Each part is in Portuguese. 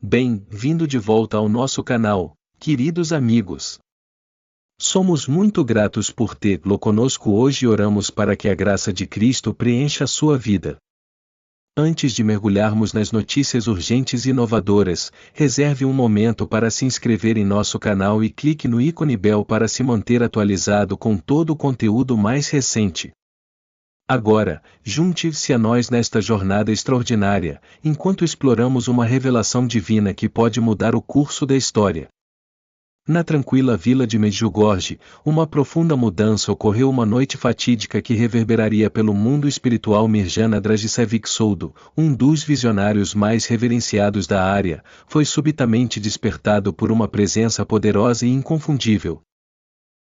Bem-vindo de volta ao nosso canal, queridos amigos. Somos muito gratos por tê-lo conosco hoje e oramos para que a graça de Cristo preencha a sua vida. Antes de mergulharmos nas notícias urgentes e inovadoras, reserve um momento para se inscrever em nosso canal e clique no ícone bell para se manter atualizado com todo o conteúdo mais recente. Agora, junte-se a nós nesta jornada extraordinária, enquanto exploramos uma revelação divina que pode mudar o curso da história. Na tranquila vila de Medjugorje, uma profunda mudança ocorreu uma noite fatídica que reverberaria pelo mundo espiritual. Mirjana Dragicevic Soldo, um dos visionários mais reverenciados da área, foi subitamente despertado por uma presença poderosa e inconfundível.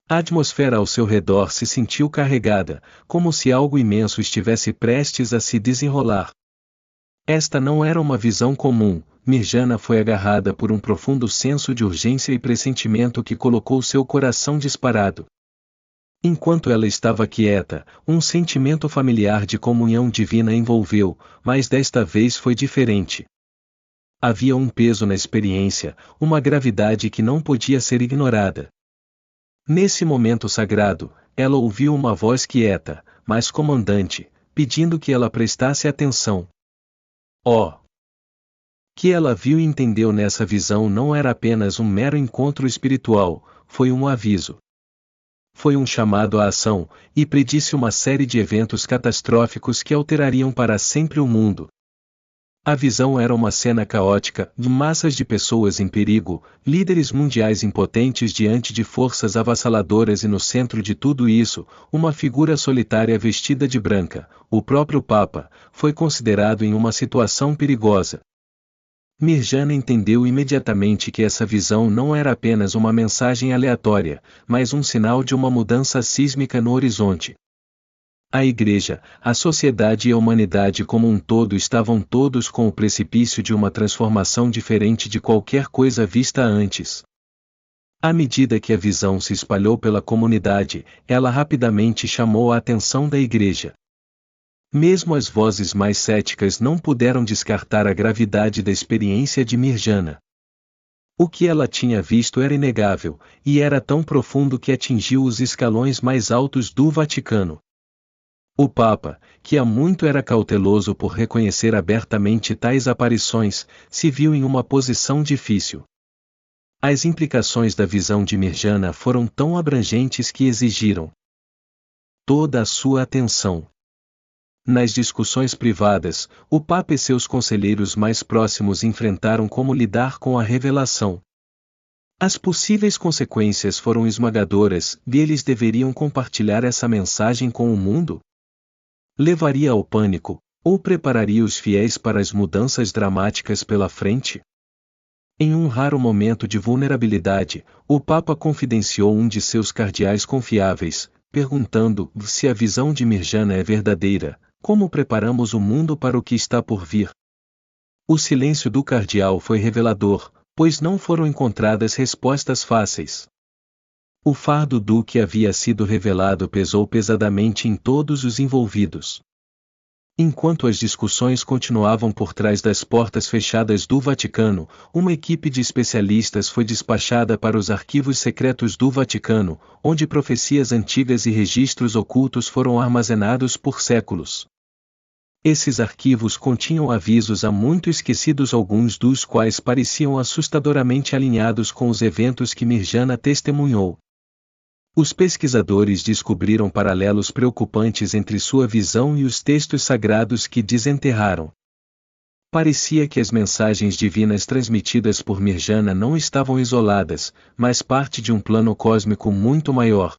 A atmosfera ao seu redor se sentiu carregada, como se algo imenso estivesse prestes a se desenrolar. Esta não era uma visão comum. Mirjana foi agarrada por um profundo senso de urgência e pressentimento que colocou seu coração disparado. Enquanto ela estava quieta, um sentimento familiar de comunhão divina a envolveu, mas desta vez foi diferente. Havia um peso na experiência, uma gravidade que não podia ser ignorada. Nesse momento sagrado, ela ouviu uma voz quieta, mas comandante, pedindo que ela prestasse atenção. Que ela viu e entendeu nessa visão não era apenas um mero encontro espiritual, foi um aviso. Foi um chamado à ação, e predisse uma série de eventos catastróficos que alterariam para sempre o mundo. A visão era uma cena caótica, de massas de pessoas em perigo, líderes mundiais impotentes diante de forças avassaladoras e no centro de tudo isso, uma figura solitária vestida de branca, o próprio Papa, foi considerado em uma situação perigosa. Mirjana entendeu imediatamente que essa visão não era apenas uma mensagem aleatória, mas um sinal de uma mudança sísmica no horizonte. A Igreja, a sociedade e a humanidade como um todo estavam todos com o precipício de uma transformação diferente de qualquer coisa vista antes. À medida que a visão se espalhou pela comunidade, ela rapidamente chamou a atenção da Igreja. Mesmo as vozes mais céticas não puderam descartar a gravidade da experiência de Mirjana. O que ela tinha visto era inegável, e era tão profundo que atingiu os escalões mais altos do Vaticano. O Papa, que há muito era cauteloso por reconhecer abertamente tais aparições, se viu em uma posição difícil. As implicações da visão de Mirjana foram tão abrangentes que exigiram toda a sua atenção. Nas discussões privadas, o Papa e seus conselheiros mais próximos enfrentaram como lidar com a revelação. As possíveis consequências foram esmagadoras, e eles deveriam compartilhar essa mensagem com o mundo? Levaria ao pânico, ou prepararia os fiéis para as mudanças dramáticas pela frente? Em um raro momento de vulnerabilidade, o Papa confidenciou um de seus cardeais confiáveis, perguntando se a visão de Mirjana é verdadeira. Como preparamos o mundo para o que está por vir? O silêncio do cardeal foi revelador, pois não foram encontradas respostas fáceis. O fardo do que havia sido revelado pesou pesadamente em todos os envolvidos. Enquanto as discussões continuavam por trás das portas fechadas do Vaticano, uma equipe de especialistas foi despachada para os arquivos secretos do Vaticano, onde profecias antigas e registros ocultos foram armazenados por séculos. Esses arquivos continham avisos há muito esquecidos, alguns dos quais pareciam assustadoramente alinhados com os eventos que Mirjana testemunhou. Os pesquisadores descobriram paralelos preocupantes entre sua visão e os textos sagrados que desenterraram. Parecia que as mensagens divinas transmitidas por Mirjana não estavam isoladas, mas parte de um plano cósmico muito maior.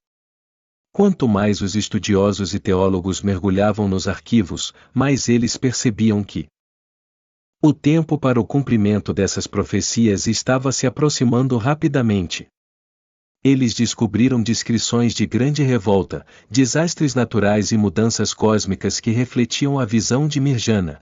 Quanto mais os estudiosos e teólogos mergulhavam nos arquivos, mais eles percebiam que o tempo para o cumprimento dessas profecias estava se aproximando rapidamente. Eles descobriram descrições de grande revolta, desastres naturais e mudanças cósmicas que refletiam a visão de Mirjana.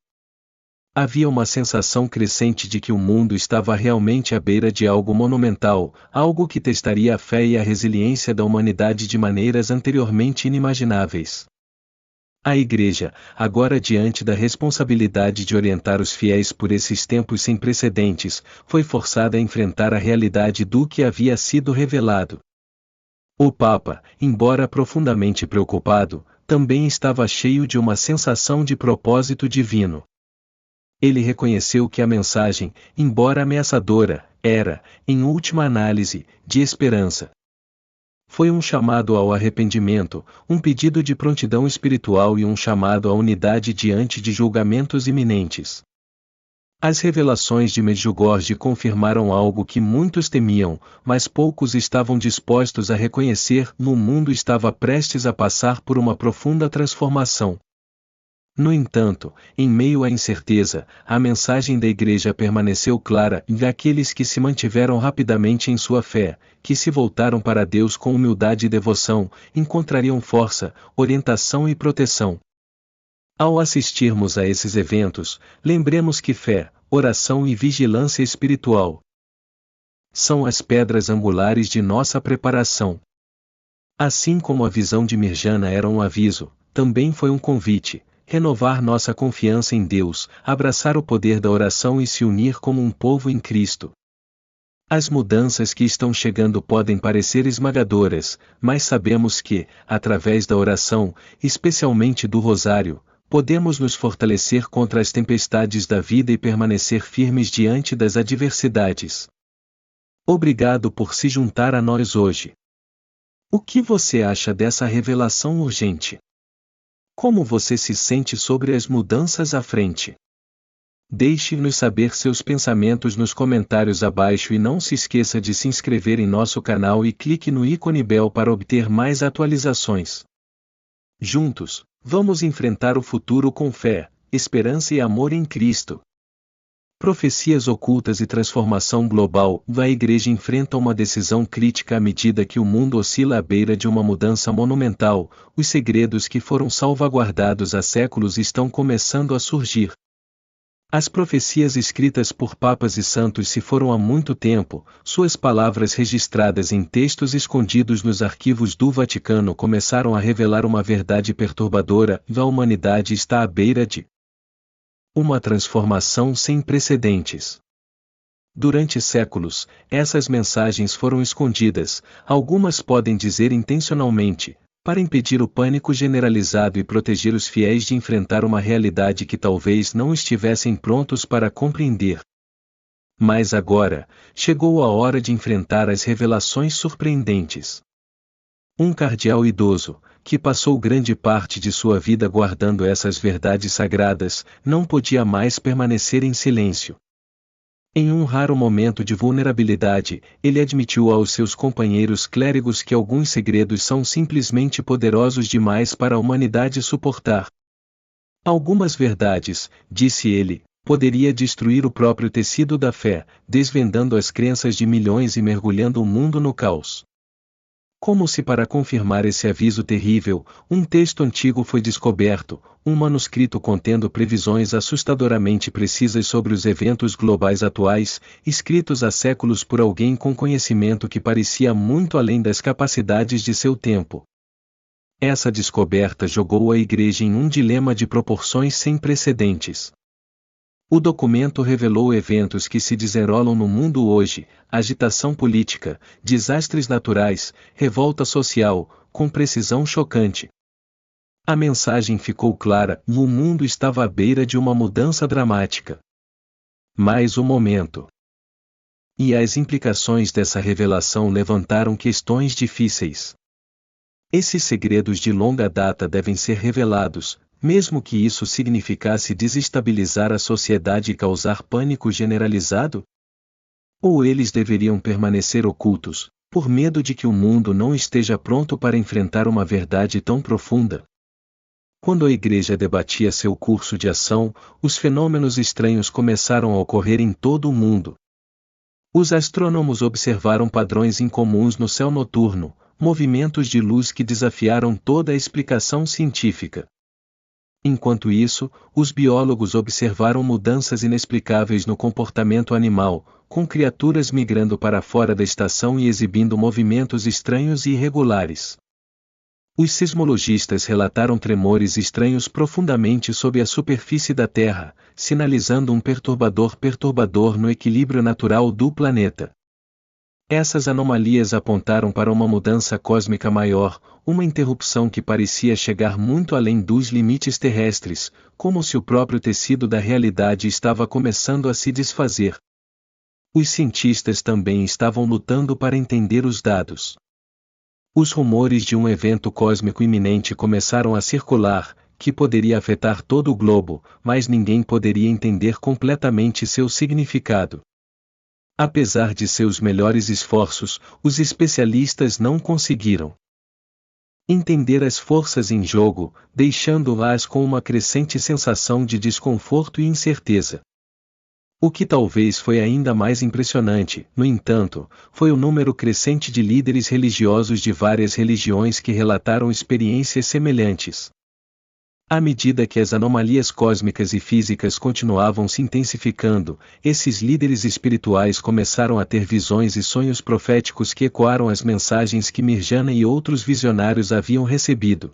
Havia uma sensação crescente de que o mundo estava realmente à beira de algo monumental, algo que testaria a fé e a resiliência da humanidade de maneiras anteriormente inimagináveis. A Igreja, agora diante da responsabilidade de orientar os fiéis por esses tempos sem precedentes, foi forçada a enfrentar a realidade do que havia sido revelado. O Papa, embora profundamente preocupado, também estava cheio de uma sensação de propósito divino. Ele reconheceu que a mensagem, embora ameaçadora, era, em última análise, de esperança. Foi um chamado ao arrependimento, um pedido de prontidão espiritual e um chamado à unidade diante de julgamentos iminentes. As revelações de Medjugorje confirmaram algo que muitos temiam, mas poucos estavam dispostos a reconhecer: o mundo estava prestes a passar por uma profunda transformação. No entanto, em meio à incerteza, a mensagem da Igreja permaneceu clara, e aqueles que se mantiveram rapidamente em sua fé, que se voltaram para Deus com humildade e devoção, encontrariam força, orientação e proteção. Ao assistirmos a esses eventos, lembremos que fé, oração e vigilância espiritual são as pedras angulares de nossa preparação. Assim como a visão de Mirjana era um aviso, também foi um convite: renovar nossa confiança em Deus, abraçar o poder da oração e se unir como um povo em Cristo. As mudanças que estão chegando podem parecer esmagadoras, mas sabemos que, através da oração, especialmente do rosário, podemos nos fortalecer contra as tempestades da vida e permanecer firmes diante das adversidades. Obrigado por se juntar a nós hoje. O que você acha dessa revelação urgente? Como você se sente sobre as mudanças à frente? Deixe-nos saber seus pensamentos nos comentários abaixo e não se esqueça de se inscrever em nosso canal e clique no ícone bell para obter mais atualizações. Juntos, vamos enfrentar o futuro com fé, esperança e amor em Cristo. Profecias ocultas e transformação global. A Igreja enfrenta uma decisão crítica à medida que o mundo oscila à beira de uma mudança monumental. Os segredos que foram salvaguardados há séculos estão começando a surgir. As profecias escritas por papas e santos se foram há muito tempo, suas palavras registradas em textos escondidos nos arquivos do Vaticano começaram a revelar uma verdade perturbadora: a humanidade está à beira de uma transformação sem precedentes. Durante séculos, essas mensagens foram escondidas, algumas podem dizer intencionalmente, para impedir o pânico generalizado e proteger os fiéis de enfrentar uma realidade que talvez não estivessem prontos para compreender. Mas agora, chegou a hora de enfrentar as revelações surpreendentes. Um cardeal idoso, que passou grande parte de sua vida guardando essas verdades sagradas, não podia mais permanecer em silêncio. Em um raro momento de vulnerabilidade, ele admitiu aos seus companheiros clérigos que alguns segredos são simplesmente poderosos demais para a humanidade suportar. Algumas verdades, disse ele, poderia destruir o próprio tecido da fé, desvendando as crenças de milhões e mergulhando o mundo no caos. Como se para confirmar esse aviso terrível, um texto antigo foi descoberto, um manuscrito contendo previsões assustadoramente precisas sobre os eventos globais atuais, escritos há séculos por alguém com conhecimento que parecia muito além das capacidades de seu tempo. Essa descoberta jogou a Igreja em um dilema de proporções sem precedentes. O documento revelou eventos que se desenrolam no mundo hoje: agitação política, desastres naturais, revolta social, com precisão chocante. A mensagem ficou clara: o mundo estava à beira de uma mudança dramática. Mas o momento e as implicações dessa revelação levantaram questões difíceis. Esses segredos de longa data devem ser revelados, mesmo que isso significasse desestabilizar a sociedade e causar pânico generalizado? Ou eles deveriam permanecer ocultos, por medo de que o mundo não esteja pronto para enfrentar uma verdade tão profunda? Quando a Igreja debatia seu curso de ação, os fenômenos estranhos começaram a ocorrer em todo o mundo. Os astrônomos observaram padrões incomuns no céu noturno, movimentos de luz que desafiaram toda a explicação científica. Enquanto isso, os biólogos observaram mudanças inexplicáveis no comportamento animal, com criaturas migrando para fora da estação e exibindo movimentos estranhos e irregulares. Os sismologistas relataram tremores estranhos profundamente sob a superfície da Terra, sinalizando um perturbador no equilíbrio natural do planeta. Essas anomalias apontaram para uma mudança cósmica maior, uma interrupção que parecia chegar muito além dos limites terrestres, como se o próprio tecido da realidade estava começando a se desfazer. Os cientistas também estavam lutando para entender os dados. Os rumores de um evento cósmico iminente começaram a circular, que poderia afetar todo o globo, mas ninguém poderia entender completamente seu significado. Apesar de seus melhores esforços, os especialistas não conseguiram entender as forças em jogo, deixando-as com uma crescente sensação de desconforto e incerteza. O que talvez foi ainda mais impressionante, no entanto, foi o número crescente de líderes religiosos de várias religiões que relataram experiências semelhantes. À medida que as anomalias cósmicas e físicas continuavam se intensificando, esses líderes espirituais começaram a ter visões e sonhos proféticos que ecoaram as mensagens que Mirjana e outros visionários haviam recebido.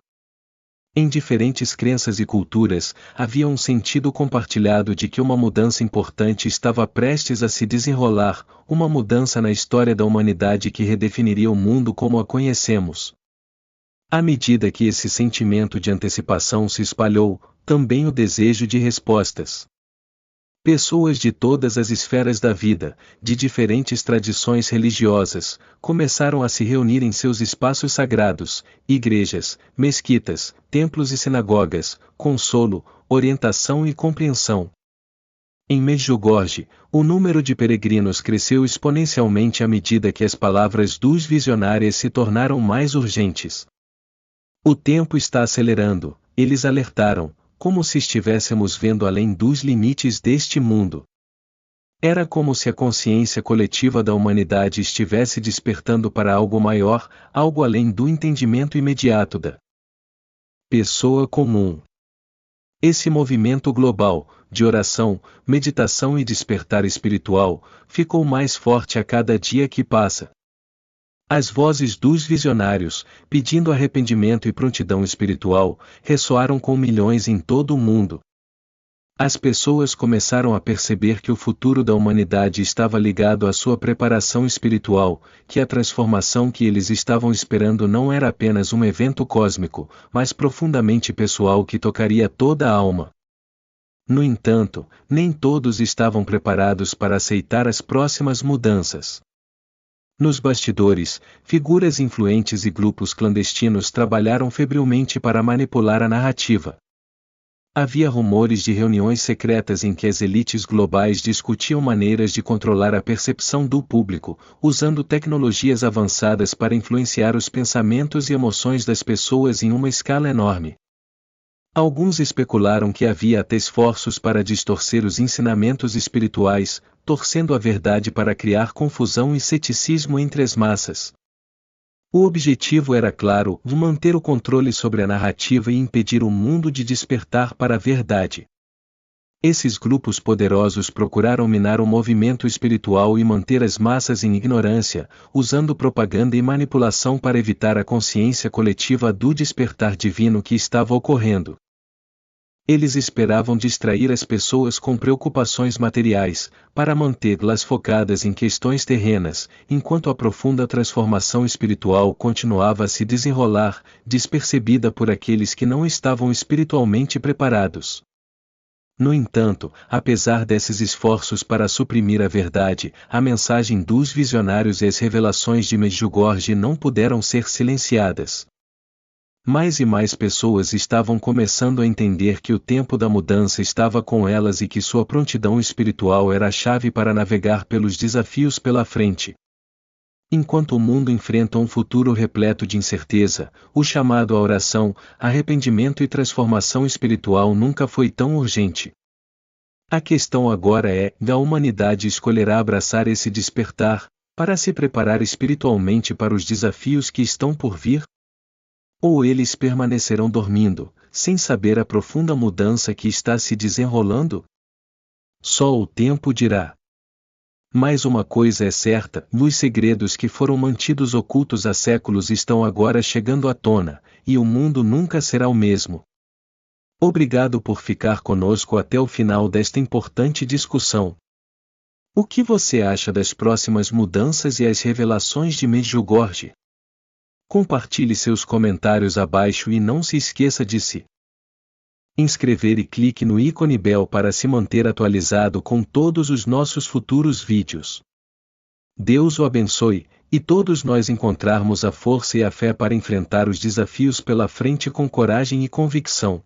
Em diferentes crenças e culturas, havia um sentido compartilhado de que uma mudança importante estava prestes a se desenrolar, uma mudança na história da humanidade que redefiniria o mundo como a conhecemos. À medida que esse sentimento de antecipação se espalhou, também o desejo de respostas. Pessoas de todas as esferas da vida, de diferentes tradições religiosas, começaram a se reunir em seus espaços sagrados, igrejas, mesquitas, templos e sinagogas, consolo, orientação e compreensão. Em Medjugorje, o número de peregrinos cresceu exponencialmente à medida que as palavras dos visionários se tornaram mais urgentes. O tempo está acelerando, eles alertaram, como se estivéssemos vendo além dos limites deste mundo. Era como se a consciência coletiva da humanidade estivesse despertando para algo maior, algo além do entendimento imediato da pessoa comum. Esse movimento global, de oração, meditação e despertar espiritual, ficou mais forte a cada dia que passa. As vozes dos visionários, pedindo arrependimento e prontidão espiritual, ressoaram com milhões em todo o mundo. As pessoas começaram a perceber que o futuro da humanidade estava ligado à sua preparação espiritual, que a transformação que eles estavam esperando não era apenas um evento cósmico, mas profundamente pessoal que tocaria toda a alma. No entanto, nem todos estavam preparados para aceitar as próximas mudanças. Nos bastidores, figuras influentes e grupos clandestinos trabalharam febrilmente para manipular a narrativa. Havia rumores de reuniões secretas em que as elites globais discutiam maneiras de controlar a percepção do público, usando tecnologias avançadas para influenciar os pensamentos e emoções das pessoas em uma escala enorme. Alguns especularam que havia até esforços para distorcer os ensinamentos espirituais, torcendo a verdade para criar confusão e ceticismo entre as massas. O objetivo era claro: manter o controle sobre a narrativa e impedir o mundo de despertar para a verdade. Esses grupos poderosos procuraram minar o movimento espiritual e manter as massas em ignorância, usando propaganda e manipulação para evitar a consciência coletiva do despertar divino que estava ocorrendo. Eles esperavam distrair as pessoas com preocupações materiais, para mantê-las focadas em questões terrenas, enquanto a profunda transformação espiritual continuava a se desenrolar, despercebida por aqueles que não estavam espiritualmente preparados. No entanto, apesar desses esforços para suprimir a verdade, a mensagem dos visionários e as revelações de Medjugorje não puderam ser silenciadas. Mais e mais pessoas estavam começando a entender que o tempo da mudança estava com elas e que sua prontidão espiritual era a chave para navegar pelos desafios pela frente. Enquanto o mundo enfrenta um futuro repleto de incerteza, o chamado à oração, arrependimento e transformação espiritual nunca foi tão urgente. A questão agora é: a humanidade escolherá abraçar esse despertar, para se preparar espiritualmente para os desafios que estão por vir? Ou eles permanecerão dormindo, sem saber a profunda mudança que está se desenrolando? Só o tempo dirá. Mas uma coisa é certa: os segredos que foram mantidos ocultos há séculos estão agora chegando à tona, e o mundo nunca será o mesmo. Obrigado por ficar conosco até o final desta importante discussão. O que você acha das próximas mudanças e as revelações de Medjugorje? Compartilhe seus comentários abaixo e não se esqueça de se inscrever e clique no ícone bell para se manter atualizado com todos os nossos futuros vídeos. Deus o abençoe, e todos nós encontrarmos a força e a fé para enfrentar os desafios pela frente com coragem e convicção.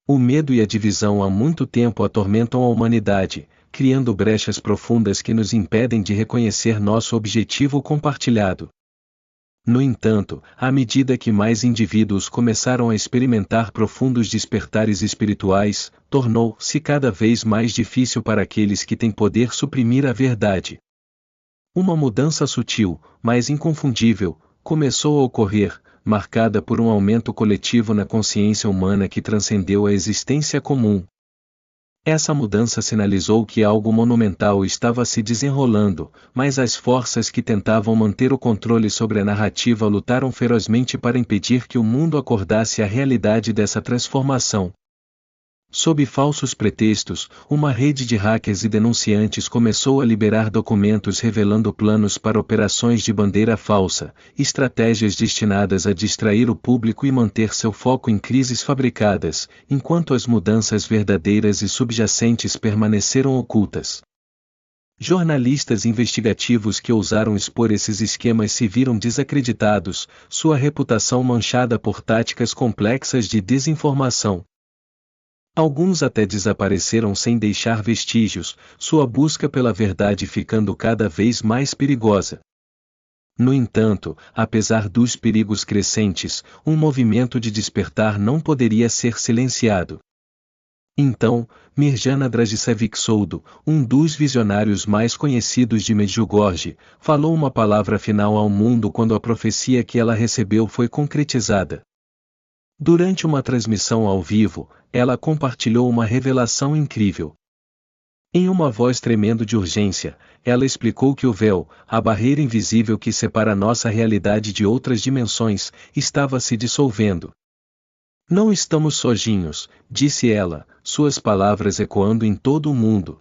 O medo e a divisão há muito tempo atormentam a humanidade, criando brechas profundas que nos impedem de reconhecer nosso objetivo compartilhado. No entanto, à medida que mais indivíduos começaram a experimentar profundos despertares espirituais, tornou-se cada vez mais difícil para aqueles que têm poder suprimir a verdade. Uma mudança sutil, mas inconfundível, começou a ocorrer, marcada por um aumento coletivo na consciência humana que transcendeu a existência comum. Essa mudança sinalizou que algo monumental estava se desenrolando, mas as forças que tentavam manter o controle sobre a narrativa lutaram ferozmente para impedir que o mundo acordasse à realidade dessa transformação. Sob falsos pretextos, uma rede de hackers e denunciantes começou a liberar documentos revelando planos para operações de bandeira falsa, estratégias destinadas a distrair o público e manter seu foco em crises fabricadas, enquanto as mudanças verdadeiras e subjacentes permaneceram ocultas. Jornalistas investigativos que ousaram expor esses esquemas se viram desacreditados, sua reputação manchada por táticas complexas de desinformação. Alguns até desapareceram sem deixar vestígios, sua busca pela verdade ficando cada vez mais perigosa. No entanto, apesar dos perigos crescentes, um movimento de despertar não poderia ser silenciado. Então, Mirjana Dragicevic-Soldo, um dos visionários mais conhecidos de Medjugorje, falou uma palavra final ao mundo quando a profecia que ela recebeu foi concretizada. Durante uma transmissão ao vivo, ela compartilhou uma revelação incrível. Em uma voz tremendo de urgência, ela explicou que o véu, a barreira invisível que separa nossa realidade de outras dimensões, estava se dissolvendo. Não estamos sozinhos, disse ela, suas palavras ecoando em todo o mundo.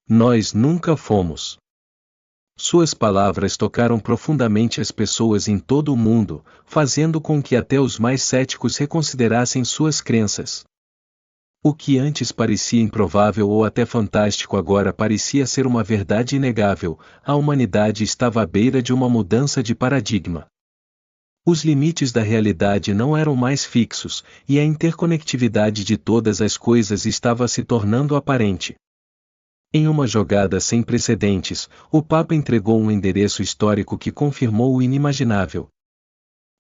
Nós nunca fomos. Suas palavras tocaram profundamente as pessoas em todo o mundo, fazendo com que até os mais céticos reconsiderassem suas crenças. O que antes parecia improvável ou até fantástico agora parecia ser uma verdade inegável: a humanidade estava à beira de uma mudança de paradigma. Os limites da realidade não eram mais fixos, e a interconectividade de todas as coisas estava se tornando aparente. Em uma jogada sem precedentes, o Papa entregou um endereço histórico que confirmou o inimaginável.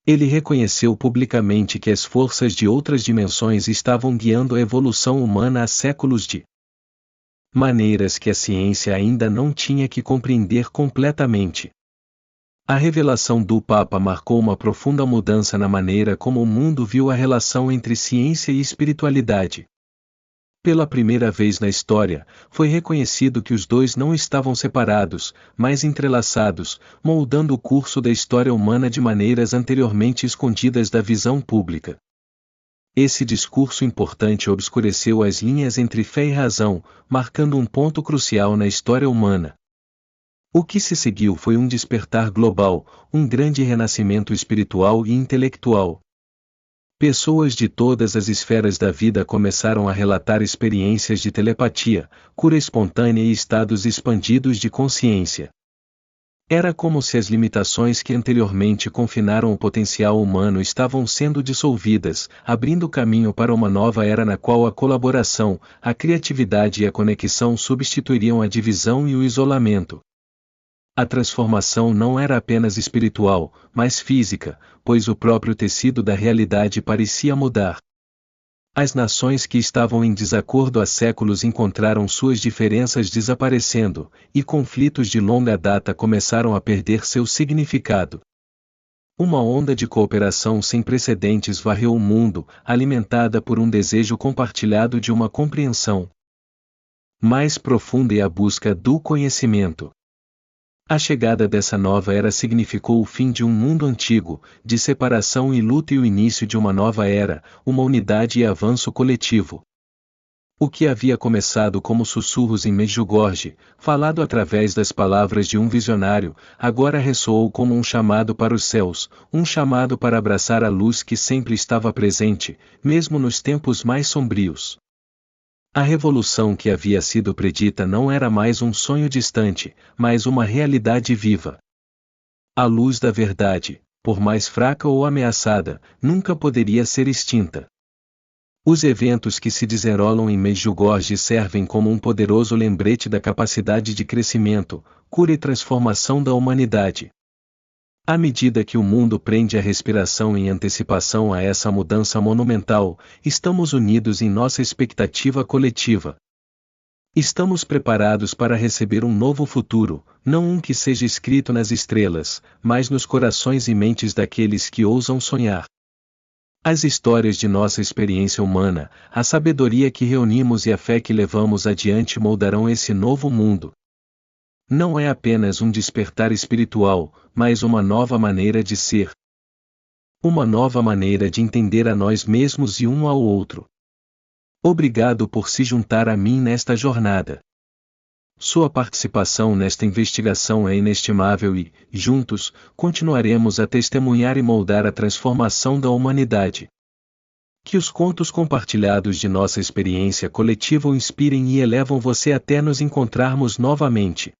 Ele reconheceu publicamente que as forças de outras dimensões estavam guiando a evolução humana há séculos de maneiras que a ciência ainda não tinha que compreender completamente. A revelação do Papa marcou uma profunda mudança na maneira como o mundo viu a relação entre ciência e espiritualidade. Pela primeira vez na história, foi reconhecido que os dois não estavam separados, mas entrelaçados, moldando o curso da história humana de maneiras anteriormente escondidas da visão pública. Esse discurso importante obscureceu as linhas entre fé e razão, marcando um ponto crucial na história humana. O que se seguiu foi um despertar global, um grande renascimento espiritual e intelectual. Pessoas de todas as esferas da vida começaram a relatar experiências de telepatia, cura espontânea e estados expandidos de consciência. Era como se as limitações que anteriormente confinaram o potencial humano estavam sendo dissolvidas, abrindo caminho para uma nova era na qual a colaboração, a criatividade e a conexão substituiriam a divisão e o isolamento. A transformação não era apenas espiritual, mas física, pois o próprio tecido da realidade parecia mudar. As nações que estavam em desacordo há séculos encontraram suas diferenças desaparecendo, e conflitos de longa data começaram a perder seu significado. Uma onda de cooperação sem precedentes varreu o mundo, alimentada por um desejo compartilhado de uma compreensão. mais profunda e a busca do conhecimento. A chegada dessa nova era significou o fim de um mundo antigo, de separação e luta e o início de uma nova era, uma unidade e avanço coletivo. O que havia começado como sussurros em Medjugorje, falado através das palavras de um visionário, agora ressoou como um chamado para os céus, um chamado para abraçar a luz que sempre estava presente, mesmo nos tempos mais sombrios. A revolução que havia sido predita não era mais um sonho distante, mas uma realidade viva. A luz da verdade, por mais fraca ou ameaçada, nunca poderia ser extinta. Os eventos que se desenrolam em Medjugorje servem como um poderoso lembrete da capacidade de crescimento, cura e transformação da humanidade. À medida que o mundo prende a respiração em antecipação a essa mudança monumental, estamos unidos em nossa expectativa coletiva. Estamos preparados para receber um novo futuro, não um que seja escrito nas estrelas, mas nos corações e mentes daqueles que ousam sonhar. As histórias de nossa experiência humana, a sabedoria que reunimos e a fé que levamos adiante moldarão esse novo mundo. Não é apenas um despertar espiritual, mas uma nova maneira de ser. Uma nova maneira de entender a nós mesmos e um ao outro. Obrigado por se juntar a mim nesta jornada. Sua participação nesta investigação é inestimável e, juntos, continuaremos a testemunhar e moldar a transformação da humanidade. Que os contos compartilhados de nossa experiência coletiva o inspirem e elevam você até nos encontrarmos novamente.